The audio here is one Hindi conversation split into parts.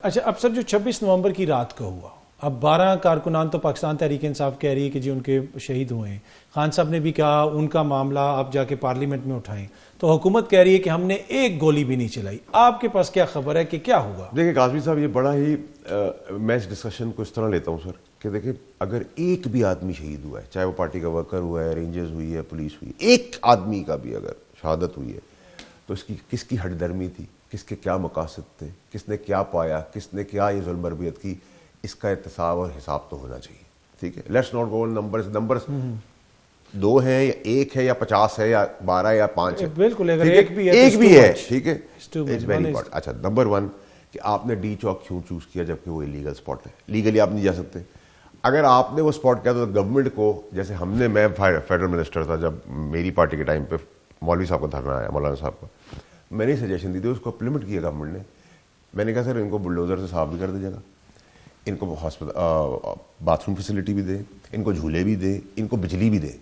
अच्छा, अब सर जो 26 नवंबर की रात को हुआ, अब 12 कारकुनान तो पाकिस्तान तहरीक इंसाफ कह रही है कि जी उनके शहीद हुए हैं। खान साहब ने भी कहा उनका मामला आप जाके पार्लियामेंट में उठाएं, तो हुकूमत कह रही है कि हमने एक गोली भी नहीं चलाई। आपके पास क्या खबर है कि क्या होगा? देखिए काजमी साहब, ये बड़ा ही मैं इस डिस्कशन को इस तरह लेता हूँ सर कि देखिए, अगर एक भी आदमी शहीद हुआ है, चाहे वो पार्टी का वर्कर हुआ है, रेंजर्स हुई है, पुलिस हुई है, एक आदमी का भी अगर शहादत हुई है तो इसकी किसकी हटदर्मी थी, किसके क्या मकासद थे, किसने क्या पाया, किसने क्या ये जुल्म बरबियत की, इसका एहतसाब और हिसाब तो होना चाहिए। ठीक है, लेट्स नॉट गो नंबर्स 2 है या 1 है या 50 है या 12 या 5 है। बिल्कुल, अगर एक भी है, ठीक है, इट्स वेरी इंपॉर्टेंट। अच्छा, नंबर 1 कि आपने डी चौक क्यों चूज किया जबकि वो इलीगल स्पॉट है, लीगली आप नहीं जा सकते। अगर आपने वो स्पॉट किया तो गवर्नमेंट को, जैसे मैं फेडरल मिनिस्टर था जब मेरी पार्टी के टाइम पे मौलवी साहब का धरना आया, मौलाना साहब का, मैंने सजेशन दी थी, उसको इम्प्लीमेंट किया गवर्नमेंट ने। मैंने कहा सर इनको बुलडोजर से साफ भी कर दीजिएगा, इनको हॉस्पिटल बाथरूम फैसिलिटी भी दे, इनको झूले भी दे, इनको बिजली भी दे।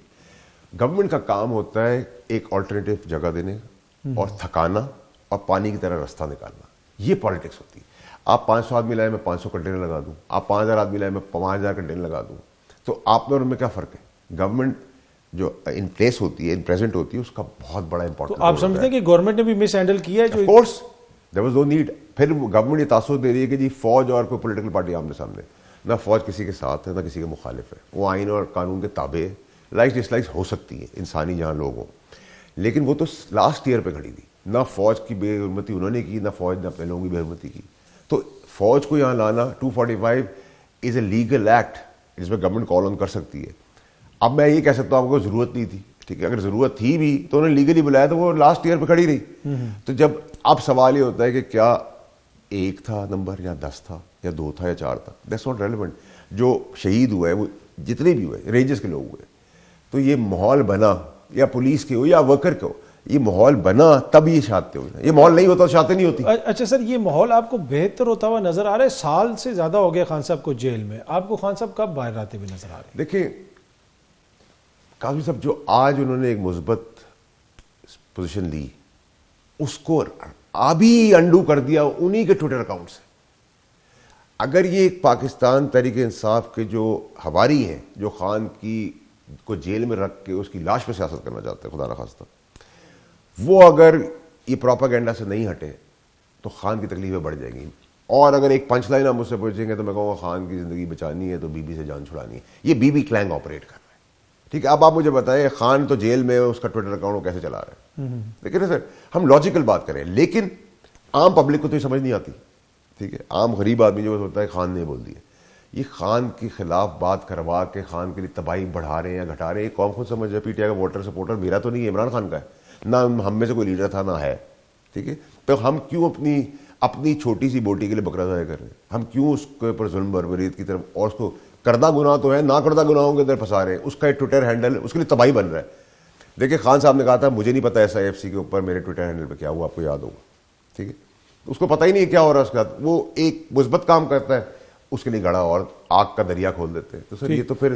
गवर्नमेंट का काम होता है एक ऑल्टरनेटिव जगह देने और थकाना और पानी की तरह रास्ता निकालना। ये पॉलिटिक्स होती है। आप 500 आदमी लाए, मैं 500 कंटेनर लगा दूं, आप 5000 आदमी लाए, मैं 5000 कंटेनर लगा दूं, तो आप में और उनमें क्या फर्क है? गवर्नमेंट जो इन प्लेस होती है, इन प्रेजेंट होती है, उसका बहुत बड़ा इंपॉर्टेंट। तो आप समझते हैं कि गवर्नमेंट ने भी मिस हैंडल किया है? Of course there was no need. फिर गवर्नमेंट ये तासुर दे रही है कि जी फौज और कोई पॉलिटिकल पार्टी आमने सामने, ना फौज किसी के साथ है ना किसी के मुखालिफ है, वो आइन और कानून के ताबे है। लाइक डिसलाइक हो सकती है इंसानी जहां लोग हों, लेकिन वो तो लास्ट ईयर पे खड़ी थी। ना फौज की बेहरमती उन्होंने की, ना फौज ने अपने लोगों की बेहरमती की। तो फौज को यहां लाना 245 इज ए लीगल एक्ट जिसमें गवर्नमेंट कॉल ऑन कर सकती है। अब मैं ये कह सकता हूं आपको जरूरत नहीं थी, ठीक है, अगर जरूरत थी भी तो उन्होंने लीगली बुलाया, तो वो लास्ट ईयर पे खड़ी रही। तो जब अब सवाल ये होता है कि क्या 1 था नंबर या 10 था या 2 था या 4 था, दैट्स नॉट रेलेवेंट। जो शहीद हुए वो जितने भी हुए रेंजर्स के लोग हुए, तो ये माहौल बना, या पुलिस के हो या वर्कर के हो, ये माहौल बना तब ये शहादतें हुई। ये माहौल नहीं होता तो शहादतें नहीं होती। अच्छा सर, ये माहौल आपको बेहतर होता हुआ नजर आ रहा है? साल से ज्यादा हो गया खान साहब को जेल में, आपको खान साहब कब बाहर आते हुए नजर आ रहे हैं? देखिए काफी सब जो आज उन्होंने एक मुस्बत पोजीशन ली, उसको अभी अंडू कर दिया उन्हीं के ट्विटर अकाउंट से। अगर ये एक पाकिस्तान तहरीक इंसाफ के जो हवारी हैं, जो खान की को जेल में रख के उसकी लाश पे सियासत करना चाहते हैं, खुदा ना खास्ता, वो अगर ये प्रोपागेंडा से नहीं हटे तो खान की तकलीफें बढ़ जाएंगी। और अगर एक पंच लाइन आप मुझसे पूछेंगे तो मैं कहूँगा खान की जिंदगी बचानी है तो बीबी से जान छुड़ानी है। ये बीबी क्लैंग ऑपरेट कर रहा है। ठीक है, अब आप मुझे बताएं, खान तो जेल में, उसका ट्विटर अकाउंट कैसे चला रहा है? लेकिन सर हम लॉजिकल बात करें, लेकिन आम पब्लिक को तो ये समझ नहीं आती। ठीक है, आम गरीब आदमी जो होता है खान ने बोल दिया, ये खान के खिलाफ बात करवा के खान के लिए तबाही बढ़ा रहे हैं या घटा रहे हैं, कौन खुद समझ रहे? पीटीआई का वोटर सपोर्टर मेरा तो नहीं है, इमरान खान का है ना, हम में से कोई लीडर था ना है। ठीक है, तो हम क्यों अपनी छोटी सी बोटी के लिए बकरा ज़ाया कर रहे हैं? हम क्यों उसके ऊपर जुल्म बर्बरीत की तरफ, और उसको करदा गुनाह तो है, ना करदा गुनाहों के अंदर फंसा रहे हैं, उसका एक ट्विटर हैंडल उसके लिए तबाही बन रहा है। देखिए खान साहब ने कहा था मुझे नहीं पता SIFC के ऊपर मेरे ट्विटर हैंडल पे क्या हुआ, आपको याद होगा। ठीक है, उसको पता ही नहीं है क्या हो रहा है उसके साथ, वो एक मुस्बत काम करता है, उसके लिए गड़ा और आग का दरिया खोल देते हैं। तो सर ये तो फिर